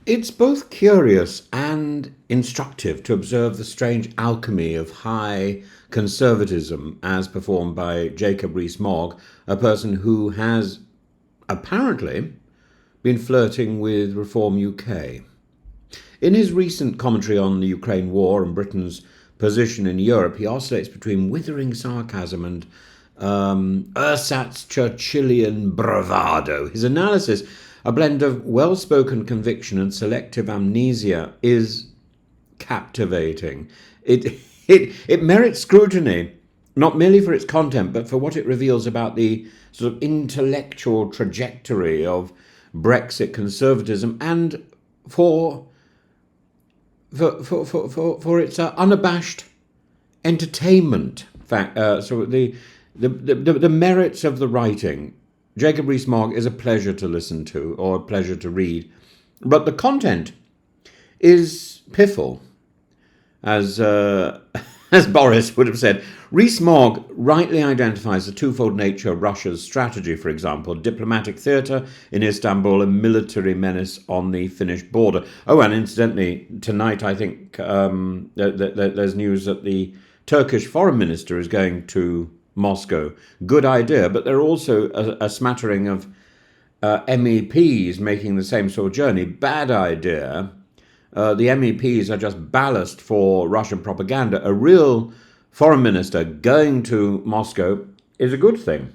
It's both curious and instructive to observe the strange alchemy of high conservatism as performed by Jacob Rees-Mogg, a person who has apparently been flirting with Reform UK. In his recent commentary on the Ukraine war and Britain's position in Europe, he oscillates between withering sarcasm and ersatz Churchillian bravado. His analysis, a blend of well spoken conviction and selective amnesia, is captivating. It merits scrutiny, not merely for its content, but for what it reveals about the sort of intellectual trajectory of Brexit conservatism and for for its unabashed entertainment. So the merits of the writing. Jacob Rees-Mogg is a pleasure to listen to or a pleasure to read, but the content is piffle, as as Boris would have said. Rees-Mogg rightly identifies the twofold nature of Russia's strategy, for example, diplomatic theatre in Istanbul and military menace on the Finnish border. Oh, and incidentally, tonight I think there's news that the Turkish foreign minister is going to Moscow. Good idea, but there are also a smattering of MEPs making the same sort of journey. Bad idea. The MEPs are just ballast for Russian propaganda. A real foreign minister going to Moscow is a good thing.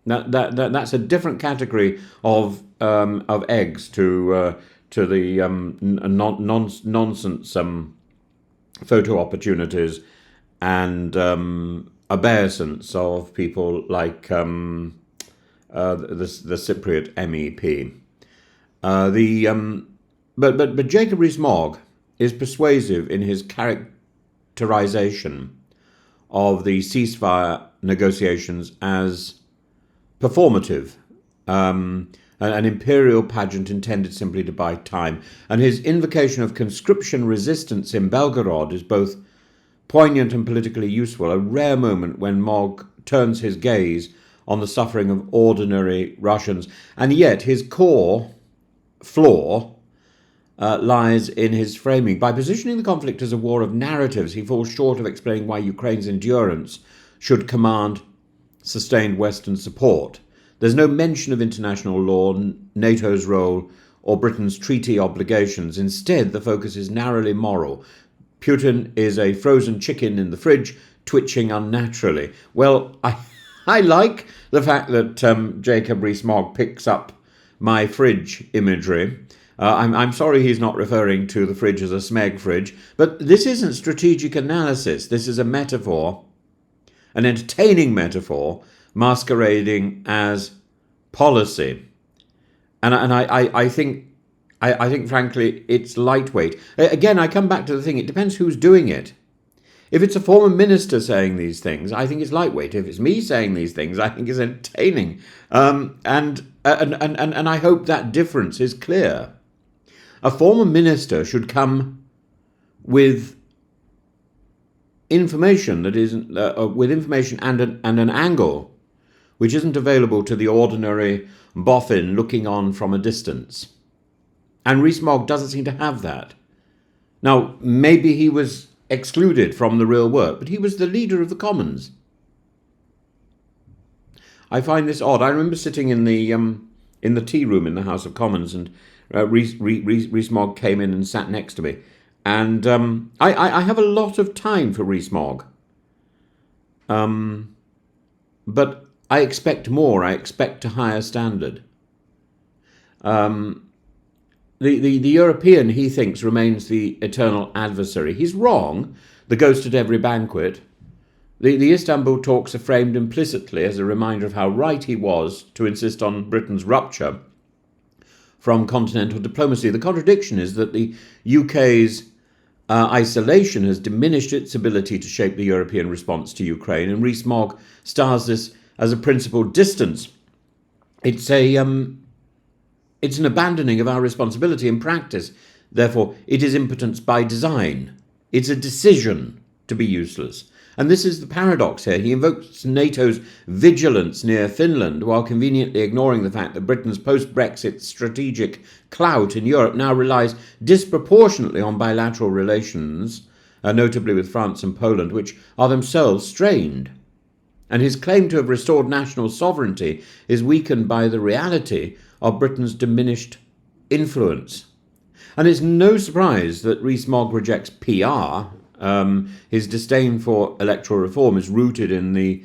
That's a different category of eggs to the nonsense photo opportunities and obeisance of people like the Cypriot MEP. But Jacob Rees-Mogg is persuasive in his characterization of the ceasefire negotiations as performative, an imperial pageant intended simply to buy time. And his invocation of conscription resistance in Belgorod is both poignant and politically useful, a rare moment when Mogg turns his gaze on the suffering of ordinary Russians. And yet his core flaw lies in his framing. By positioning the conflict as a war of narratives, he falls short of explaining why Ukraine's endurance should command sustained Western support. There's no mention of international law, NATO's role, or Britain's treaty obligations. Instead, the focus is narrowly moral. Putin is a frozen chicken in the fridge, twitching unnaturally. Well, I like the fact that Jacob Rees-Mogg picks up my fridge imagery. I'm sorry he's not referring to the fridge as a smeg fridge, but this isn't strategic analysis. This is a metaphor, an entertaining metaphor, masquerading as policy. And I think, frankly, it's lightweight. Again, I come back to the thing, it depends who's doing it. If it's a former minister saying these things, I think it's lightweight. If it's me saying these things, I think it's entertaining. And I hope that difference is clear. A former minister should come with information that isn't with information and an angle which isn't available to the ordinary boffin looking on from a distance. And Rees-Mogg doesn't seem to have that. Now, maybe he was excluded from the real work, but he was the leader of the Commons. I find this odd. I remember sitting in the tea room in the House of Commons, and Rees-Mogg came in and sat next to me. And I have a lot of time for Rees-Mogg. But I expect more. I expect a higher standard. The European, he thinks, remains the eternal adversary. He's wrong. The ghost at every banquet. The Istanbul talks are framed implicitly as a reminder of how right he was to insist on Britain's rupture from continental diplomacy. The contradiction is that the UK's isolation has diminished its ability to shape the European response to Ukraine, and Rees-Mogg stars this as a principled distance. It's an abandoning of our responsibility in practice. Therefore, it is impotence by design. It's a decision to be useless. And this is the paradox here. He invokes NATO's vigilance near Finland while conveniently ignoring the fact that Britain's post-Brexit strategic clout in Europe now relies disproportionately on bilateral relations, notably with France and Poland, which are themselves strained. And his claim to have restored national sovereignty is weakened by the reality of Britain's diminished influence. And it's no surprise that Rees-Mogg rejects PR. His disdain for electoral reform is rooted in the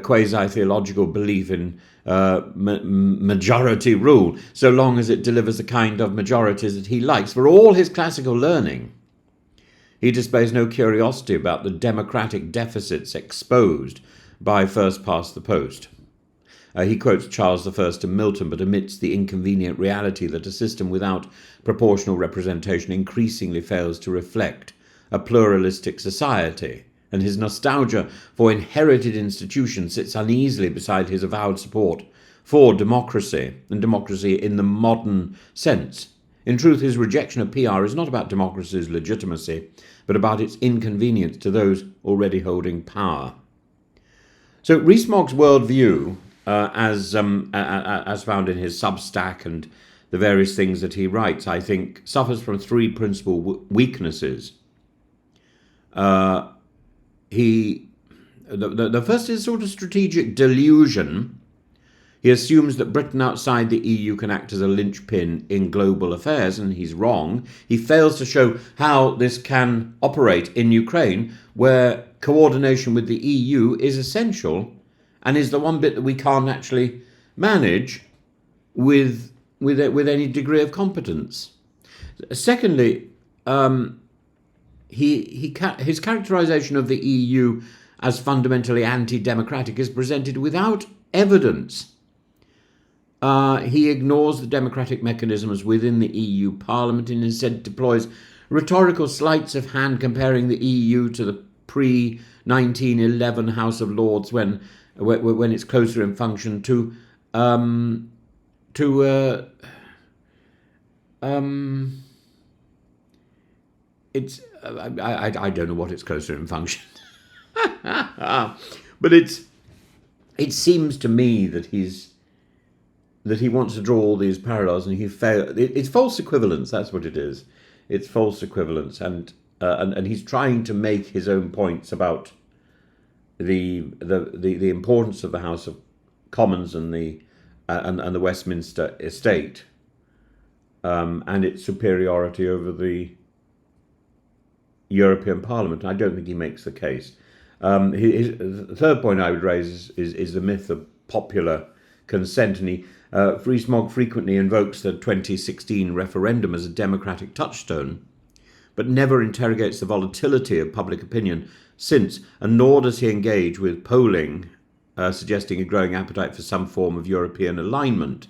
quasi-theological belief in majority rule, so long as it delivers the kind of majorities that he likes. For all his classical learning, he displays no curiosity about the democratic deficits exposed by first past the post. He quotes Charles I and Milton, but omits the inconvenient reality that a system without proportional representation increasingly fails to reflect a pluralistic society, and his nostalgia for inherited institutions sits uneasily beside his avowed support for democracy, and democracy in the modern sense. In truth, his rejection of PR is not about democracy's legitimacy, but about its inconvenience to those already holding power. So Rees-Mogg's worldview, as found in his Substack and the various things that he writes, I think, suffers from three principal weaknesses. The first is sort of strategic delusion. He assumes that Britain outside the EU can act as a linchpin in global affairs, and he's wrong. He fails to show how this can operate in Ukraine, where coordination with the EU is essential and is the one bit that we can't actually manage with any degree of competence. Secondly, his characterization of the EU as fundamentally anti-democratic is presented without evidence. He ignores the democratic mechanisms within the EU Parliament and instead deploys rhetorical sleights of hand comparing the EU to the pre-1911 House of Lords when it's closer in function to it's I don't know what it's closer in function, but it seems to me that he wants to draw all these parallels and he failed. It's false equivalence. That's what it is. It's false equivalence, and he's trying to make his own points about the importance of the House of Commons and the Westminster estate, and its superiority over the European Parliament. I don't think he makes the case. The third point I would raise is the myth of popular consent, and Rees-Mogg frequently invokes the 2016 referendum as a democratic touchstone, but never interrogates the volatility of public opinion since, and nor does he engage with polling suggesting a growing appetite for some form of European alignment.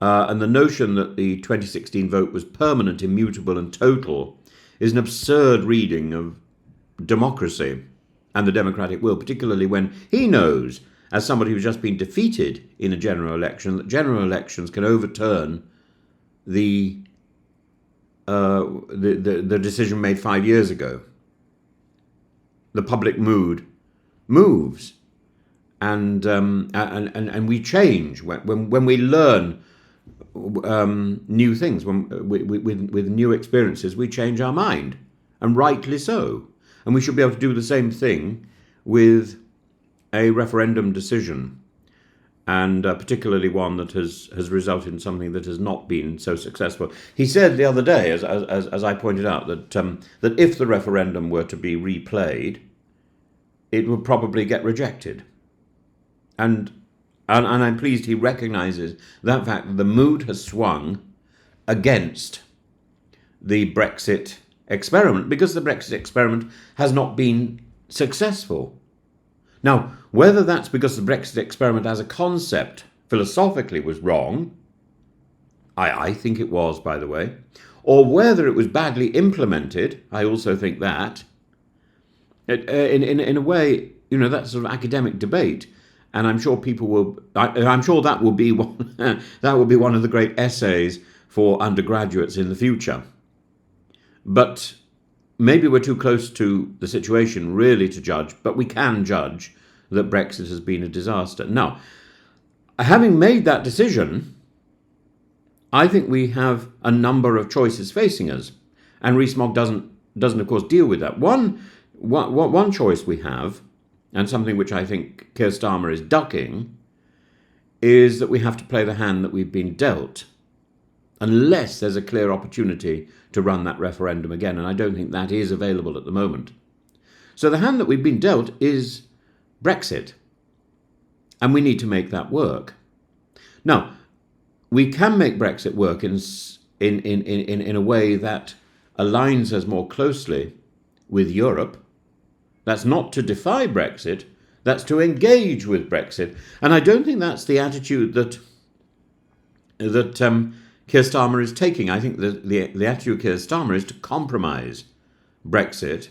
And the notion that the 2016 vote was permanent, immutable and total is an absurd reading of democracy and the democratic will, particularly when he knows, as somebody who's just been defeated in a general election, that general elections can overturn the decision made 5 years ago. The public mood moves, and we change when we learn new things. With new experiences, we change our mind, and rightly so. And we should be able to do the same thing with a referendum decision, and particularly one that has resulted in something that has not been so successful. He said the other day, as I pointed out, that if the referendum were to be replayed, it would probably get rejected. And I'm pleased he recognises that fact, that the mood has swung against the Brexit experiment, because the Brexit experiment has not been successful. Now, whether that's because the Brexit experiment as a concept philosophically was wrong, I think it was, by the way, or whether it was badly implemented, I also think that. In a way, that's sort of academic debate, and I'm sure people will. I'm sure that will be one. That will be one of the great essays for undergraduates in the future. But maybe we're too close to the situation really to judge, but we can judge that Brexit has been a disaster. Now, having made that decision, I think we have a number of choices facing us, and Rees-Mogg doesn't of course deal with that. One choice we have, and something which I think Keir Starmer is ducking, is that we have to play the hand that we've been dealt, unless there's a clear opportunity to run that referendum again, and I don't think that is available at the moment. So the hand that we've been dealt is Brexit, and we need to make that work. Now, we can make Brexit work in a way that aligns us more closely with Europe. That's not to defy Brexit, that's to engage with Brexit. And I don't think that's the attitude that Keir Starmer is taking. I think the attitude of Keir Starmer is to compromise Brexit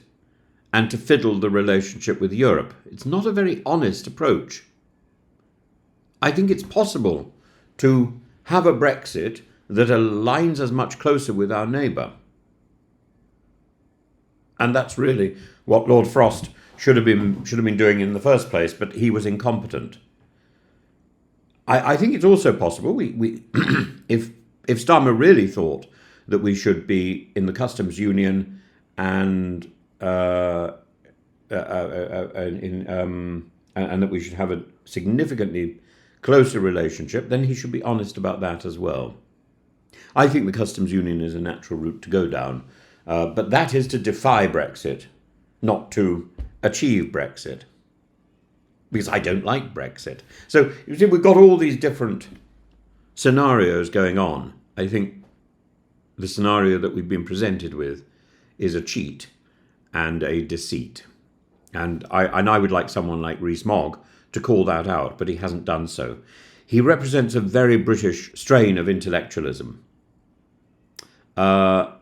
and to fiddle the relationship with Europe. It's not a very honest approach. I think it's possible to have a Brexit that aligns us much closer with our neighbour. And that's really what Lord Frost should have been doing in the first place, but he was incompetent. I think it's also possible, we if Starmer really thought that we should be in the customs union and that we should have a significantly closer relationship, then he should be honest about that as well. I think the customs union is a natural route to go down, but that is to defy Brexit, not to achieve Brexit, because I don't like Brexit. So you see, we've got all these different scenarios going on. I think the scenario that we've been presented with is a cheat and a deceit. And I would like someone like Rees-Mogg to call that out, but he hasn't done so. He represents a very British strain of intellectualism. Rather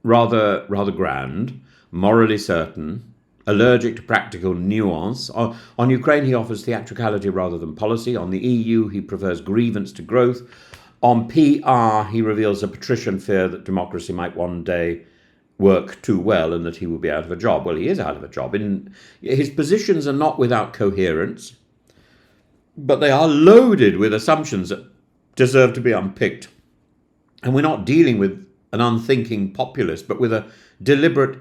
grand, morally certain, allergic to practical nuance. On Ukraine, he offers theatricality rather than policy. On the EU, he prefers grievance to growth. On PR, he reveals a patrician fear that democracy might one day work too well and that he will be out of a job. Well, he is out of a job. His positions are not without coherence, but they are loaded with assumptions that deserve to be unpicked. And we're not dealing with an unthinking populist, but with a deliberate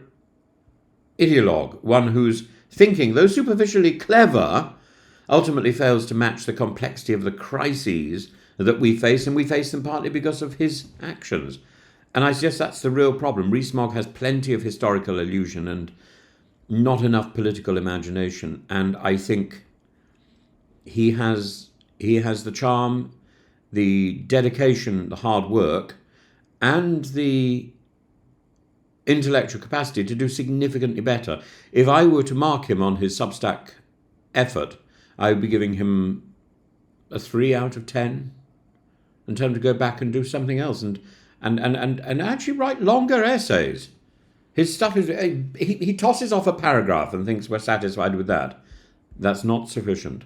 ideologue, one whose thinking, though superficially clever, ultimately fails to match the complexity of the crises that we face, and we face them partly because of his actions. And I suggest that's the real problem. Rees-Mogg has plenty of historical illusion and not enough political imagination, and I think he has the charm, the dedication, the hard work, and the intellectual capacity to do significantly better. If I were to mark him on his Substack effort, I would be giving him a 3 out of 10 and tell him to go back and do something else and actually write longer essays. His stuff is, he tosses off a paragraph and thinks we're satisfied with that. That's not sufficient.